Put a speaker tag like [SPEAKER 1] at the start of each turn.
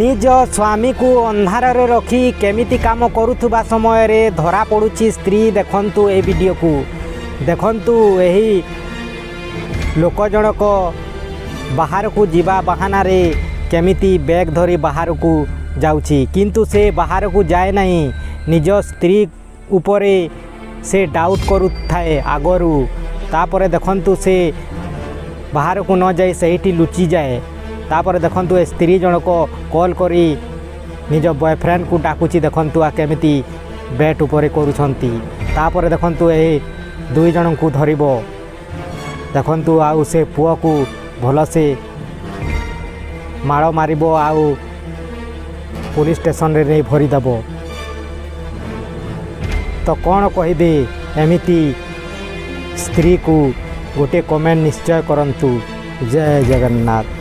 [SPEAKER 1] निज स्वामी को अंधार रखी केमिति काम करुवा समय रे धरा पड़ुछि स्त्री। देखंतु ए वीडियो को देखंतु एही लोक जनक बाहर को जीवा बहाना रे केमिति बैग धरी बाहर को जाउछि, किंतु से बाहर को जाए नहीं। निज स्त्री उपरे से डाउट करुथाए आगरू, तापर देखंतु से बाहर को न जाए सहीटी लुचि जाए। तापर देखंतु स्त्री जनक कॉल करी निज बॉयफ्रेंड को डाकुची। देखंतु आ केमिति बेट उपरे करूछंती। तापर देखंतु ए दुई जन को धरिबो। देखंतु आउ से पुआ को भल से माड़ मारिबो, आउ पुलिस स्टेशन रे नहीं भरी दबो। तो कौन कहिदे एमिति स्त्री को गोटे कमेंट निश्चय करंतु। जय जगन्नाथ।